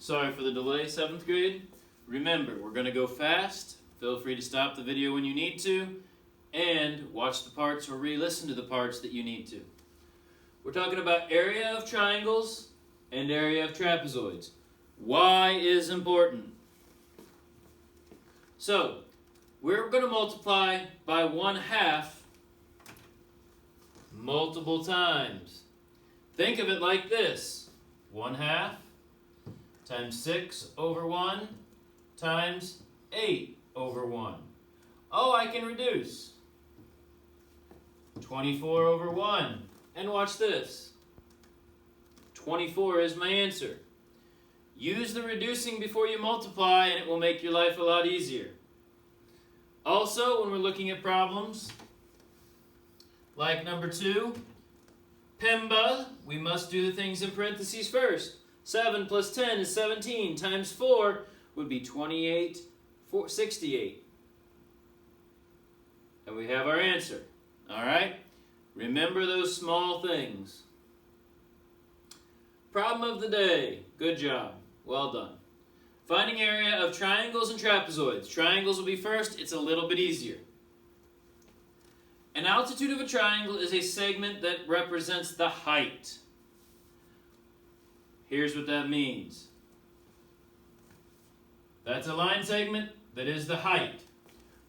Sorry for the delay, 7th grade. Remember, we're going to go fast. Feel free to stop the video when you need to, and watch the parts or re-listen to the parts that you need to. We're talking about area of triangles and area of trapezoids. Why is important? So, we're going to multiply by 1/2 multiple times. Think of it like this. 1/2 times 6/1 times 8/1. Oh, I can reduce. 24/1. And watch this. 24 is my answer. Use the reducing before you multiply and it will make your life a lot easier. Also, when we're looking at problems like number 2, Pemba, we must do the things in parentheses first. 7 plus 10 is 17 times 4 would be 28, 68. And we have our answer. All right? Remember those small things. Problem of the day. Good job. Well done. Finding area of triangles and trapezoids. Triangles will be first. It's a little bit easier. An altitude of a triangle is a segment that represents the height. Here's what that means. That's a line segment that is the height.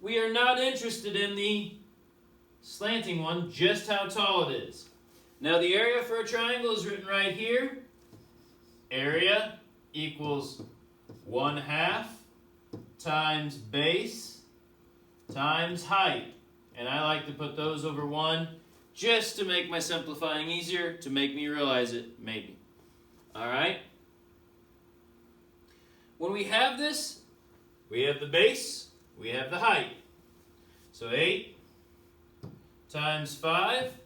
We are not interested in the slanting one, just how tall it is. Now the area for a triangle is written right here. Area equals 1/2 times base times height. And I like to put those over 1 just to make my simplifying easier, to make me realize it, maybe. All right? When we have this, we have the base, we have the height. So 8 times 5,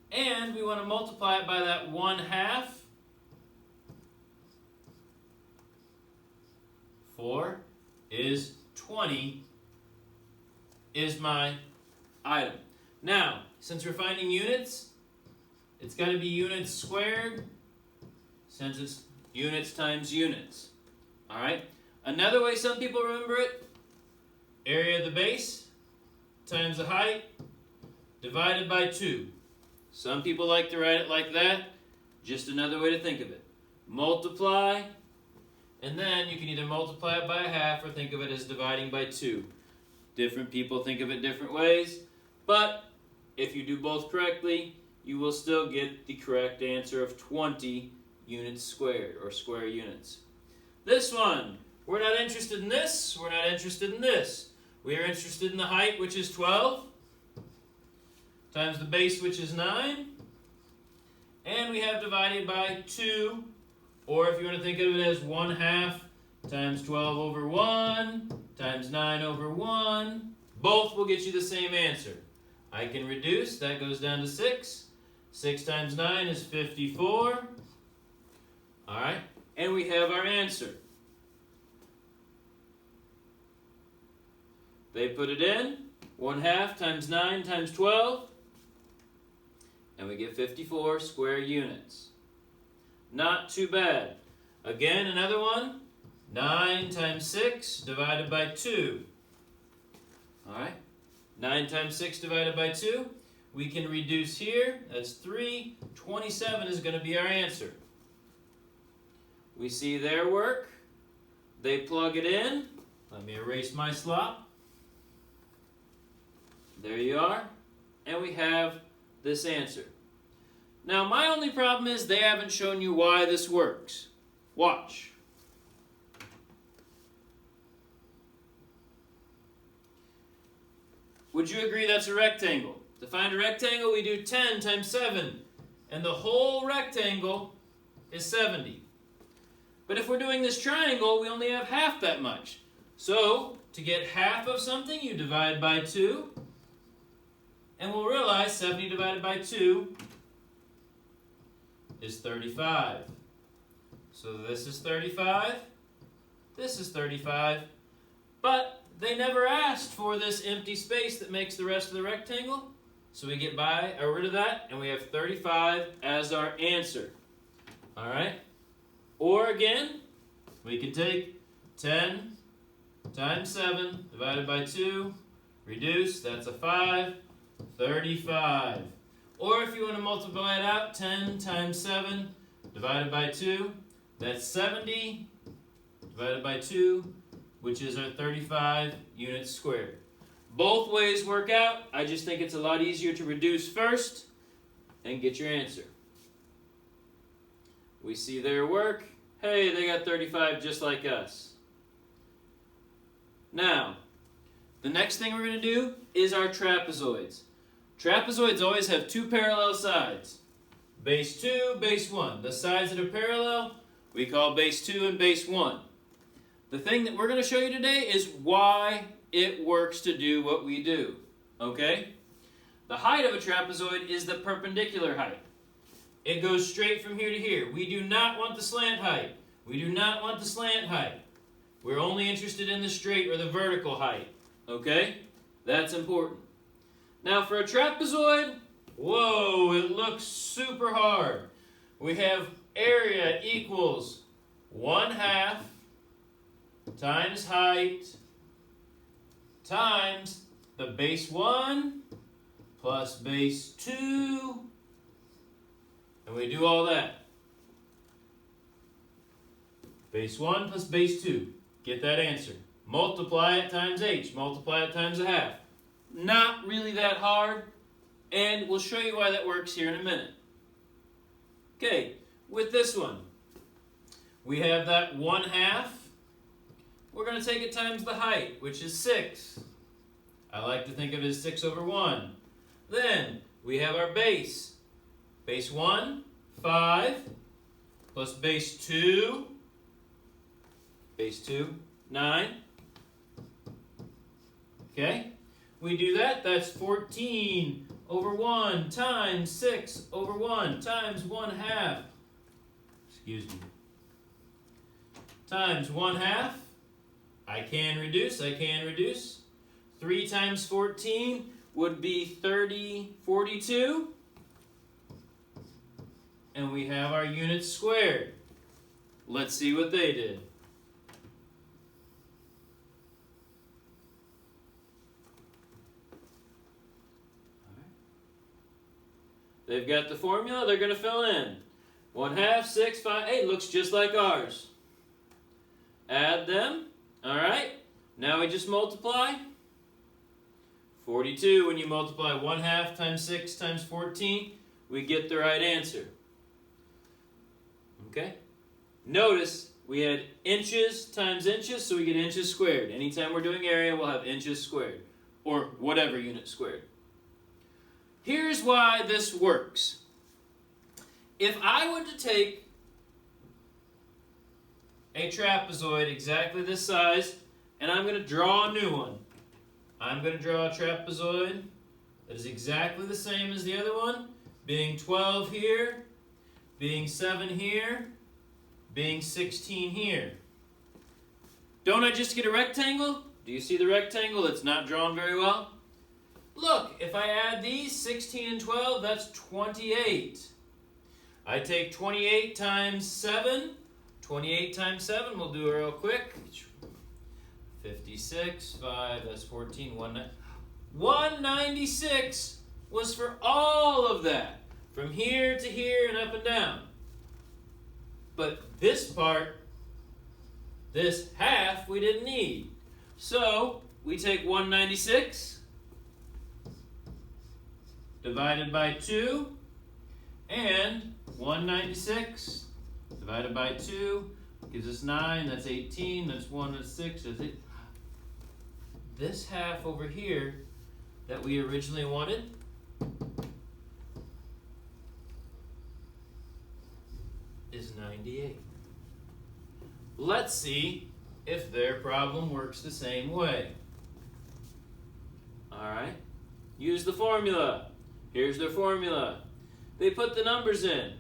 and we want to multiply it by that 1/2. 4 is 20 is my item. Now, since we're finding units, it's got to be units squared, since it's units times units. All right? Another way some people remember it, area of the base times the height divided by 2. Some people like to write it like that. Just another way to think of it. Multiply, and then you can either multiply it by 1/2 or think of it as dividing by 2. Different people think of it different ways, but if you do both correctly, you will still get the correct answer of 20 units squared, or square units. This one, we're not interested in this, we're not interested in this. We are interested in the height, which is 12, times the base, which is 9, and we have divided by 2, or if you want to think of it as 1/2 times 12/1 times 9/1, both will get you the same answer. I can reduce, that goes down to 6. 6 times 9 is 54. All right, and we have our answer. They put it in, 1/2 times 9 times 12, and we get 54 square units. Not too bad. Again, another one, 9 times 6 divided by 2. All right, 9 times 6 divided by 2. We can reduce here, that's 3. 27 is going to be our answer. We see their work. They plug it in. Let me erase my slop. There you are. And we have this answer. Now, my only problem is they haven't shown you why this works. Watch. Would you agree that's a rectangle? To find a rectangle, we do 10 times 7, and the whole rectangle is 70. But if we're doing this triangle, we only have half that much. So, to get half of something, you divide by 2, and we'll realize 70 divided by 2 is 35. So this is 35, this is 35, but they never asked for this empty space that makes the rest of the rectangle, so we get rid of that, and we have 35 as our answer. All right? Or again, we can take 10 times 7 divided by 2, reduce, that's a 5, 35. Or if you want to multiply it out, 10 times 7 divided by 2, that's 70 divided by 2, which is our 35 units squared. Both ways work out. I just think it's a lot easier to reduce first and get your answer. We see their work. Hey, they got 35 just like us. Now, the next thing we're going to do is our trapezoids. Trapezoids always have two parallel sides. Base 2, base 1. The sides that are parallel, we call base 2 and base 1. The thing that we're going to show you today is why it works to do what we do. Okay? The height of a trapezoid is the perpendicular height. It goes straight from here to here. We do not want the slant height. We do not want the slant height. We're only interested in the straight or the vertical height. Okay? That's important. Now for a trapezoid, whoa, it looks super hard. We have area equals 1/2 times height times the base 1 plus base 2, and we do all that. Base 1 plus base 2. Get that answer. Multiply it times h. Multiply it times 1/2. Not really that hard, and we'll show you why that works here in a minute. Okay, with this one, we have that 1/2. We're going to take it times the height, which is 6. I like to think of it as 6 over 1. Then we have our base. Base 1, 5, plus base 2, base 2, 9. Okay, we do that. That's 14 over 1 times 6 over 1 times 1/2. Excuse me. Times 1/2. I can reduce. 3 times 14 would be 42. And we have our units squared. Let's see what they did. They've got the formula they're going to fill in. 1/2, 6, 5, 8. Looks just like ours. Add them. All right. Now we just multiply. 42, when you multiply 1/2 times 6 times 14, we get the right answer. Okay? Notice we had inches times inches, so we get inches squared. Anytime we're doing area, we'll have inches squared, or whatever unit squared. Here's why this works. If I were to take a trapezoid exactly this size, and I'm going to draw a new one. I'm going to draw a trapezoid that is exactly the same as the other one, being 12 here, being 7 here, being 16 here. Don't I just get a rectangle? Do you see the rectangle that's not drawn very well? Look, if I add these, 16 and 12, that's 28. I take 28 times 7. 28 times 7, we'll do it real quick. 56, 5, that's 14, 196 was for all of that. From here to here and up and down. But this part, this half, we didn't need. So, we take 196 divided by 2, and 196 divided by 2 gives us 9, that's 18, that's 1, that's 6, that's 8. This half over here that we originally wanted is 98. Let's see if their problem works the same way. Alright, use the formula. Here's their formula. They put the numbers in.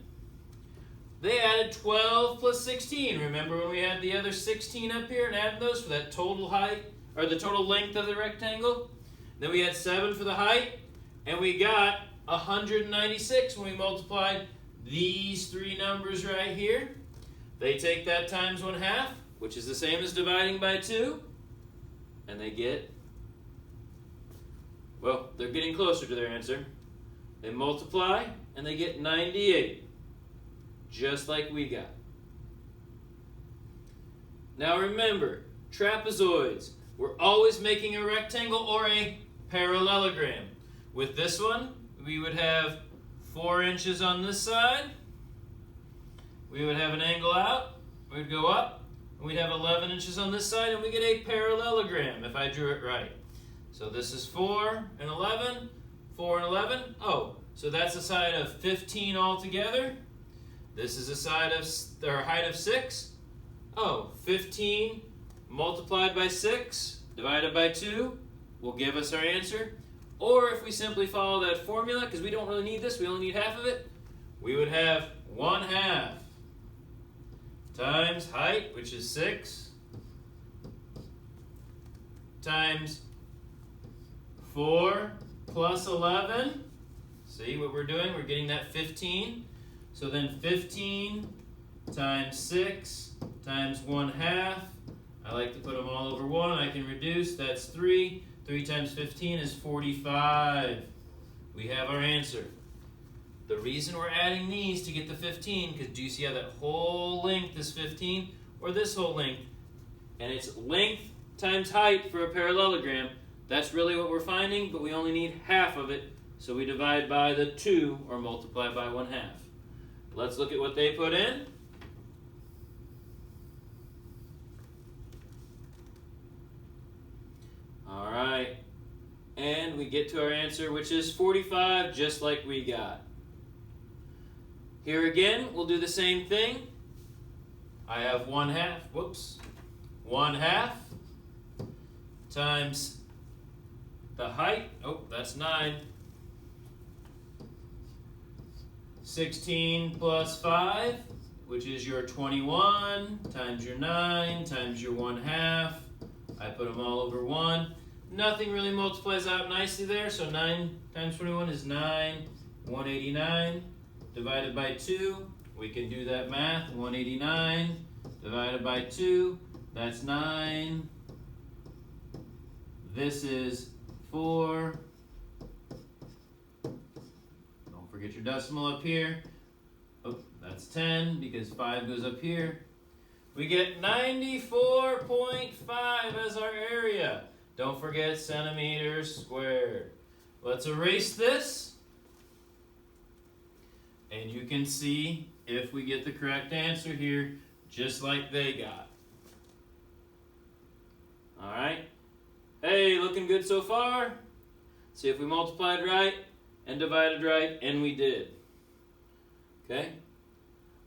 They added 12 plus 16. Remember when we had the other 16 up here and added those for that total height, or the total length of the rectangle? Then we had 7 for the height, and we got 196 when we multiplied these three numbers right here. They take that times 1/2, which is the same as dividing by 2, and they get, well, they're getting closer to their answer. They multiply, and they get 98, just like we got. Now remember, trapezoids, we're always making a rectangle or a parallelogram. With this one, we would have 4 inches on this side. We would have an angle out. We'd go up. And we'd have 11 inches on this side, and we get a parallelogram if I drew it right. So this is 4 and 11, 4 and 11. Oh, so that's a side of 15 altogether. This is a side of, or a height of 6. Oh, 15 multiplied by 6 divided by 2 will give us our answer. Or if we simply follow that formula, because we don't really need this, we only need half of it, we would have 1/2 times height, which is 6, times 4 plus 11. See what we're doing? We're getting that 15. So then 15 times 6 times 1/2. I like to put them all over 1. I can reduce. That's 3. 3 times 15 is 45. We have our answer. The reason we're adding these to get the 15, because do you see how that whole length is 15? Or this whole length? And it's length times height for a parallelogram. That's really what we're finding, but we only need half of it. So we divide by the 2 or multiply by 1/2. Let's look at what they put in. All right, and we get to our answer, which is 45, just like we got. Here again, we'll do the same thing. I have 1/2, whoops, 1/2 times the height, oh, that's 9. 16 plus 5, which is your 21, times your 9, times your 1/2. I put them all over 1. Nothing really multiplies out nicely there, so 9 times 21 is 9. 189 divided by 2. We can do that math. 189 divided by 2, that's 9. This is 4. Don't forget your decimal up here. Oh, that's 10 because 5 goes up here. We get 94.5 as our area. Don't forget centimeters squared. Let's erase this. And you can see if we get the correct answer here, just like they got. All right. Hey, looking good so far. See if we multiplied right and divided right, and we did. Okay.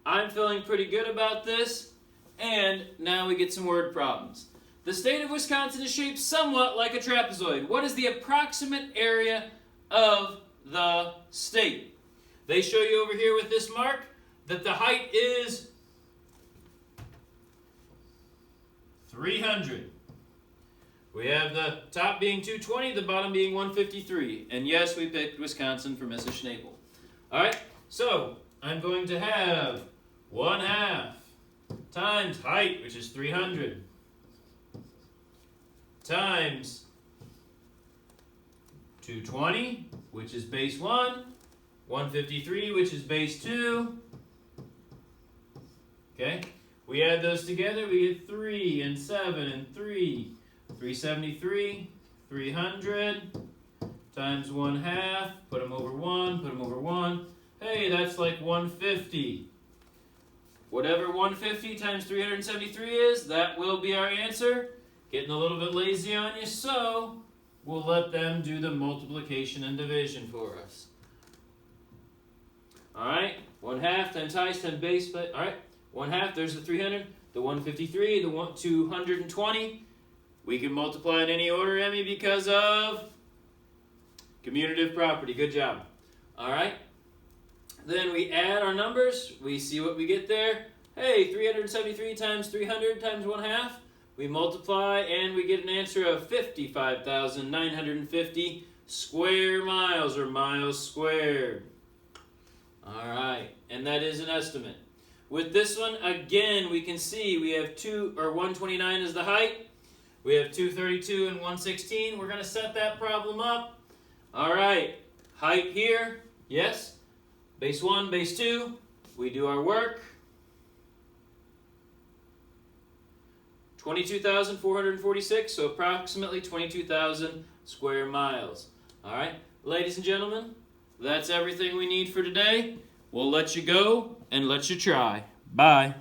I'm feeling pretty good about this. And now we get some word problems. The state of Wisconsin is shaped somewhat like a trapezoid. What is the approximate area of the state? They show you over here with this mark that the height is 300. We have the top being 220, the bottom being 153. And yes, we picked Wisconsin for Mrs. Schnabel. All right, so I'm going to have 1/2 times height, which is 300, times 220, which is base 1, 153, which is base 2. Okay, we add those together, we get 3 and 7 and 3. 373, 300, times 1/2, put them over 1, put them over 1. Hey, that's like 150. Whatever 150 times 373 is, that will be our answer. Getting a little bit lazy on you, so we'll let them do the multiplication and division for us. All right, 1/2 times height times base. All right, 1/2, there's the 300, the 153, the 220. We can multiply in any order, Emmy, because of commutative property. Good job. All right. Then we add our numbers. We see what we get there. Hey, 373 times 300 times 1/2. We multiply and we get an answer of 55,950 square miles, or miles squared. All right, and that is an estimate. With this one, again, we can see we have 129 is the height. We have 232 and 116. We're going to set that problem up. All right, height here, yes. Base 1, base 2, we do our work. 22,446, so approximately 22,000 square miles. All right, ladies and gentlemen, that's everything we need for today. We'll let you go and let you try. Bye.